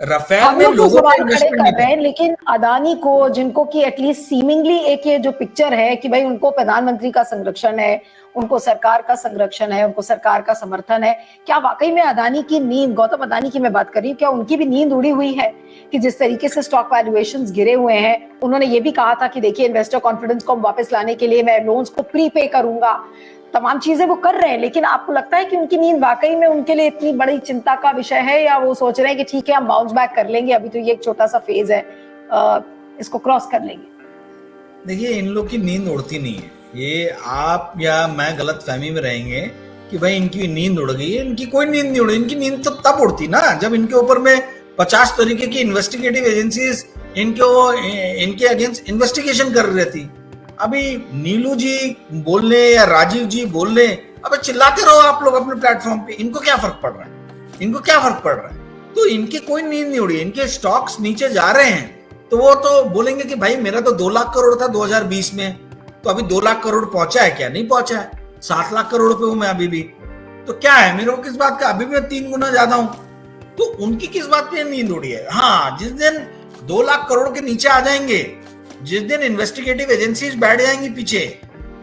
Rafale हम में लोग तो लोगों का सवाल खड़े इन्वेस्टमेंट कर नहीं रहे था। हैं, लेकिन अदानी को, जिनको कि एटलीस्ट सीमिंगली एक ये जो पिक्चर है कि भाई उनको प्रधानमंत्री का संरक्षण है, उनको सरकार का संरक्षण है, उनको सरकार का समर्थन है, क्या वाकई में अदानी की नींद, गौतम अदानी की मैं बात कर रही हूँ, क्या उनकी भी नींद उड़ी हुई है? कि जिस तरीके से स्टॉक वैल्यूएशंस गिरे हुए हैं, उन्होंने ये भी कहा था कि देखिए इन्वेस्टर कॉन्फिडेंस को वापस लाने के लिए मैं लोन्स को प्रीपे करूंगा, तमाम चीजें वो कर रहे हैं, लेकिन आपको लगता है कि उनकी नींद वाकई में उनके लिए इतनी बड़ी चिंता का विषय है, या वो सोच रहे हैं कि ठीक है हम बाउंस बैक कर लेंगे, अभी तो ये एक छोटा सा फेज है, इसको क्रॉस कर लेंगे? देखिए, इन लोग की नींद उड़ती नहीं है। ये आप या मैं गलत फहमी में रहेंगे कि भाई इनकी नींद उड़ गई है। इनकी कोई नींद नहीं उड़ी। इनकी नींद तो तब उड़ती ना जब इनके ऊपर में 50 तरीके की इन्वेस्टिगेटिव एजेंसीज इनके अगेंस्ट इन्वेस्टिगेशन कर रही थी। अभी नीलू जी बोल ले या राजीव जी बोल ले, अबे चिल्लाते रहो आप लोग अपने प्लेटफॉर्म पे, इनको क्या फर्क पड़ रहा है? इनको क्या फर्क पड़ रहा है? तो इनकी कोई नींद नहीं उड़ी। इनके स्टॉक्स नीचे जा रहे हैं तो वो तो बोलेंगे कि भाई मेरा तो 2 लाख करोड़ था 2020 में, तो अभी 2 लाख करोड़ पहुंचा है क्या? नहीं पहुंचा है। 7 लाख करोड़ पे हूं मैं अभी भी। तो क्या है, मेरे को किस बात का? अभी भी 3 गुना ज्यादा हूं। तो उनकी किस बात पे नींद उड़ी है? हाँ, जिस दिन 2 लाख करोड़ के नीचे आ जाएंगे, जिस दिन इन्वेस्टिगेटिव एजेंसीज बैठ जाएंगी पीछे,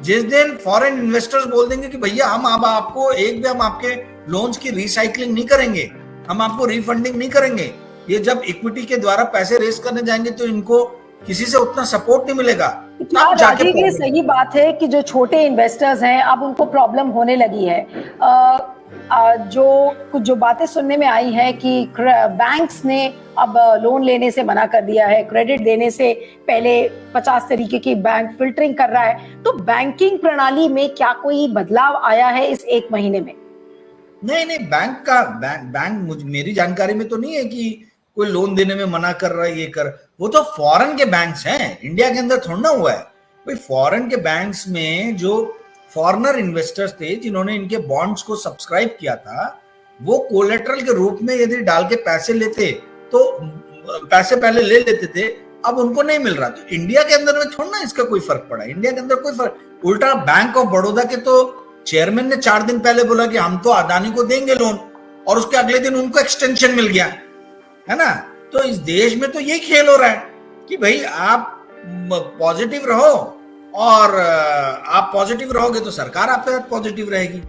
जिस दिन फॉरेन इन्वेस्टर्स बोल देंगे कि भैया हम अब आपको एक भी हम आपके लोन्स की रिसाइकलिंग नहीं करेंगे, हम आपको रिफंडिंग नहीं करेंगे, ये जब इक्विटी के द्वारा पैसे रेस करने जाएंगे तो इनको किसी से उतना सपोर्ट नहीं मिलेगा। क्या राजीव, ये सही बात है कि जो छोटे इन्वेस्टर्स हैं अब उनको प्रॉब्लम होने लगी है? जो बातें सुनने में आई है कि बैंक्स ने अब लोन लेने से मना कर दिया है, क्रेडिट देने से पहले 50 तरीके की बैंक फिल्टरिंग कर रहा है, तो बैंकिंग प्रणाली में क्या कोई बदलाव आया है इस 1 महीने में? नहीं, बैंक मेरी जानकारी में तो नहीं है कि कोई लोन देने में मना कर रहा है, ये कर। वो तो फॉरेन के बैंक्स हैं, इंडिया के अंदर थोड़ा ना हुआ है भाई। फॉरेन के बैंक्स में जो फॉरेनर इन्वेस्टर्स थे जिन्होंने इनके बॉन्ड्स को सब्सक्राइब किया था, वो कोलेटरल के रूप में यदि डाल के पैसे लेते तो पैसे पहले ले लेते थे, अब उनको नहीं मिल रहा। तो इंडिया के अंदर में थोड़ा ना इसका कोई फर्क पड़ा। इंडिया के अंदर कोई फर्क, उल्टा बैंक ऑफ बड़ौदा के तो चेयरमैन ने 4 दिन पहले बोला कि हम तो अदानी को देंगे लोन, और उसके अगले दिन उनको एक्सटेंशन मिल गया, है ना। तो इस देश में तो यही खेल हो रहा है कि भाई आप पॉजिटिव रहो, और आप पॉजिटिव रहोगे तो सरकार आप पे पॉजिटिव रहेगी,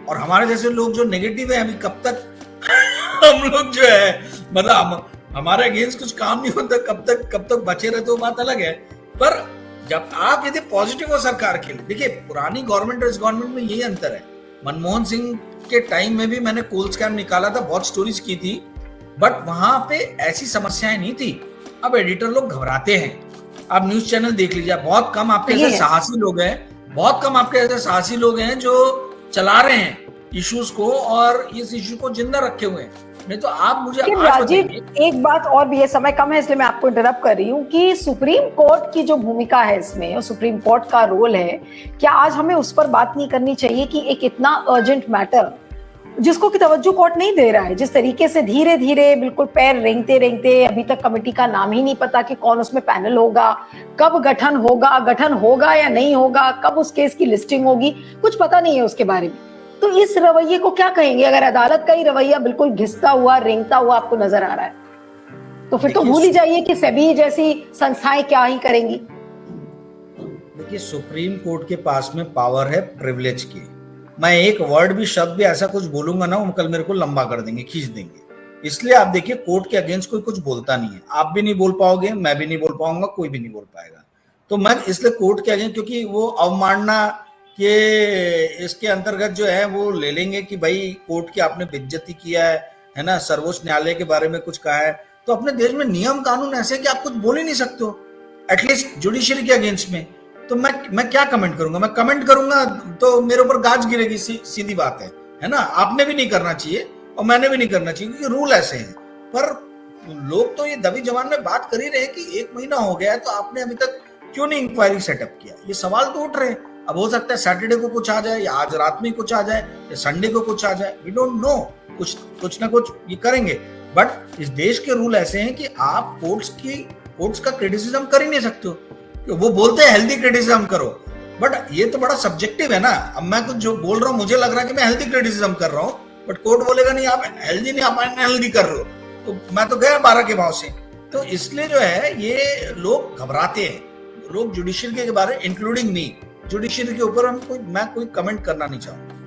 और हमारे जैसे लोग जो नेगेटिव है, अभी कब तक हम लोग जो है, मतलब हमारे अगेंस्ट कुछ काम नहीं होता, कब तक बचे रहते, वो बात अलग है। पर जब आप यदि पॉजिटिव हो सरकार के लिए, देखिए पुरानी गवर्नमेंट और इस गवर्नमेंट में यही अंतर है। मनमोहन सिंह के टाइम में भी मैंने कोल स्कैम निकाला था, बहुत स्टोरीज की थी, बट वहां पे ऐसी समस्याएं नहीं थी। अब एडिटर लोग घबराते हैं। आप न्यूज चैनल देख लीजिए, बहुत कम आपके ऐसे साहसी लोग हैं, बहुत कम आपके ऐसे साहसी लोग हैं जो चला रहे हैं इश्यूज को और इस इश्यू को जिंदा रखे हुए हैं। नहीं तो आप मुझे राजीव, एक बात और भी है, समय कम है इसलिए मैं आपको इंटरप्ट कर रही हूँ, कि सुप्रीम कोर्ट की जो भूमिका है इसमें और सुप्रीम कोर्ट का रोल है, क्या आज हमें उस पर बात नहीं करनी चाहिए कि एक इतना अर्जेंट मैटर जिसको कि तवज्जो कोर्ट नहीं दे रहा है, जिस तरीके से धीरे धीरे बिल्कुल पैर रेंगते रेंगते, अभी तक कमेटी का नाम ही नहीं पता कि कौन उसमें पैनल होगा, कब गठन होगा या नहीं होगा, कब उस केस की लिस्टिंग होगी, कुछ पता नहीं है उसके बारे में। तो इस रवैये को क्या कहेंगे? अगर अदालत का ही रवैया बिल्कुल घिसता हुआ, रेंगता हुआ आपको नजर आ रहा है, तो फिर तो भूल ही जाइए कि सेबी जैसी संस्थाएं क्या ही करेंगी। देखिए, सुप्रीम कोर्ट के पास में पावर है प्रिविलेज की। मैं एक वर्ड भी, शब्द भी ऐसा कुछ बोलूंगा ना, वो कल मेरे को लंबा कर देंगे, खींच देंगे। इसलिए आप देखिए, कोर्ट के अगेंस्ट कोई कुछ बोलता नहीं है। आप भी नहीं बोल पाओगे, मैं भी नहीं बोल पाऊंगा, कोई भी नहीं बोल पाएगा। तो मैं इसलिए कोर्ट के अगेंस्ट, क्योंकि वो अवमानना के इसके अंतर्गत जो है वो ले लेंगे कि भाई कोर्ट की आपने बेइज्जती किया है ना, सर्वोच्च न्यायालय के बारे में कुछ कहा है। तो अपने देश में नियम कानून ऐसे कि आप कुछ बोल ही नहीं सकते हो, एटलीस्ट जुडिशरी के अगेंस्ट में। तो मैं क्या कमेंट करूंगा? मैं कमेंट करूंगा तो मेरे ऊपर गाज गिरेगी, सीधी बात है ना। आपने भी नहीं करना चाहिए और मैंने भी नहीं करना चाहिए, क्योंकि रूल ऐसे हैं। पर लोग तो ये दबी जबान में बात कर ही रहे हैं कि 1 महीना हो गया है, तो आपने अभी तक क्यों नहीं इंक्वायरी सेटअप किया? ये सवाल तो उठ रहे हैं। अब हो सकता है सैटरडे को कुछ आ जाए, या आज रात में कुछ आ जाए, या संडे को कुछ आ जाए, वी डोंट नो। कुछ ना कुछ ये करेंगे। बट इस देश के रूल ऐसे हैं कि आप कोर्ट्स का क्रिटिसिज्म कर ही नहीं सकते हो। वो बोलते हैं हेल्दी क्रिटिसिज्म करो, बट ये तो बड़ा सब्जेक्टिव है ना। अब मैं कुछ जो बोल रहा हूँ, मुझे लग रहा है कि मैं हेल्दी क्रिटिसिज्म कर रहा हूँ, बट कोर्ट बोलेगा नहीं आप हेल्दी नहीं, आप अनहेल्दी कर रहे हो। तो मैं तो गया 12 के भाव से। तो इसलिए जो है ये लोग घबराते हैं, लोग जुडिशियल के बारे में, इंक्लूडिंग मी, जुडिशियल के ऊपर मैं कोई कमेंट करना नहीं चाहूंगा।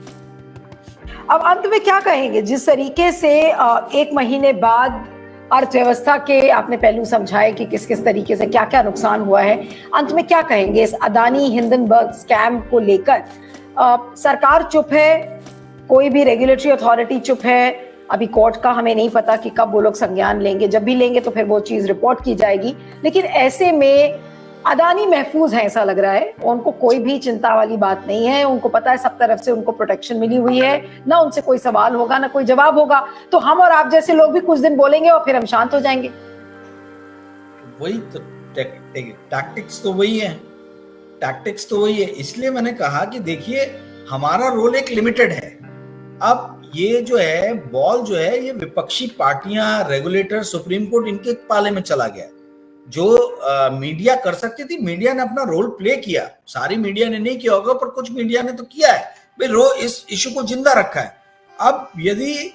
अब अंत में क्या कहेंगे, जिस तरीके से 1 महीने बाद अर्थव्यवस्था के आपने पहलू समझाए कि किस किस तरीके से क्या क्या नुकसान हुआ है, अंत में क्या कहेंगे इस अदानी हिंडनबर्ग स्कैम को लेकर? सरकार चुप है, कोई भी रेगुलेटरी अथॉरिटी चुप है, अभी कोर्ट का हमें नहीं पता कि कब वो लोग संज्ञान लेंगे, जब भी लेंगे तो फिर वो चीज रिपोर्ट की जाएगी। लेकिन ऐसे में अदानी महफूज है, ऐसा लग रहा है, उनको कोई भी चिंता वाली बात नहीं है, उनको पता है सब तरफ से उनको प्रोटेक्शन मिली हुई है, ना उनसे कोई सवाल होगा ना कोई जवाब होगा, तो हम और आप जैसे लोग भी कुछ दिन बोलेंगे और फिर हम शांत हो जाएंगे। वही तो टैक्टिक्स तो वही है, टैक्टिक्स तो वही है। इसलिए मैंने कहा कि देखिए हमारा रोल एक लिमिटेड है। अब ये जो है बॉल जो है ये विपक्षी पार्टियां, रेगुलेटर, सुप्रीम कोर्ट, इनके पाले में चला गया। जो मीडिया कर सकती थी, मीडिया ने अपना रोल प्ले किया। सारी मीडिया ने नहीं किया होगा पर कुछ मीडिया ने तो किया है भाई, इस इशू को जिंदा रखा है। अब यदि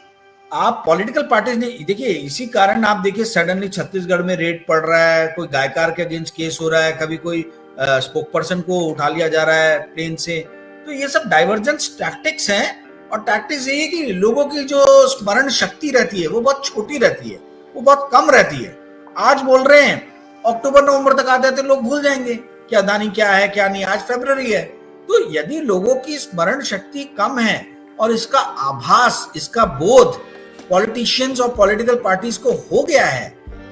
आप पॉलिटिकल पार्टीज ने, देखिए इसी कारण आप देखिए सडनली छत्तीसगढ़ में रेड पड़ रहा है, कोई गायकार के अगेंस्ट केस हो रहा है, कभी कोई स्पोक पर्सन को उठा लिया जा रहा है प्लेन से। तो ये सब डाइवर्जेंस टैक्टिक्स हैं, और टैक्टिक्स यही है कि लोगों की जो स्मरण शक्ति रहती है वो बहुत छोटी रहती है, वो बहुत कम रहती है। आज बोल रहे हैं, अक्टूबर नवंबर तक आते थे लोग भूल जाएंगे कि अदानी क्या है क्या नहीं। आज फरवरी है। तो यदि लोगों की स्मरण शक्ति कम है और इसका आभास, इसका बोध पॉलिटिशियंस और पॉलिटिकल पार्टीज को हो गया है,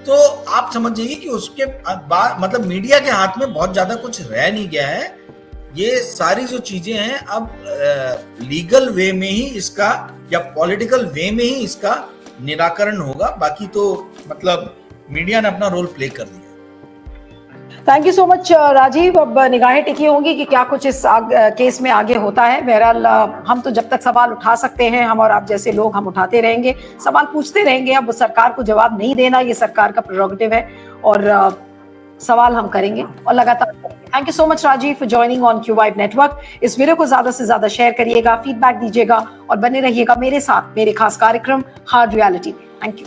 तो आप समझ जाइए कि उसके मतलब मीडिया के हाथ में बहुत ज्यादा कुछ रह नहीं गया है। ये सारी जो चीजें हैं अब लीगल वे में ही इसका या पॉलिटिकल वे में ही इसका निराकरण होगा। बाकी तो मतलब मीडिया ने अपना रोल प्ले कर दिया। Thank you so much Rajeev. अब निगाहें टिकी होंगी कि क्या कुछ इस केस में आगे होता है। बहरहाल हम तो जब तक सवाल उठा सकते हैं, हम और आप जैसे लोग, हम उठाते रहेंगे, सवाल पूछते रहेंगे। अब सरकार को जवाब नहीं देना ये सरकार का प्रेरोगेटिव है, और सवाल हम करेंगे और लगातार। Thank you so much Rajeev for joining on QVibe network. इस वीडियो को ज्यादा से ज्यादा शेयर करिएगा, फीडबैक दीजिएगा और बने रहिएगा मेरे साथ मेरे खास कार्यक्रम हार्ड रियलिटी। Thank you.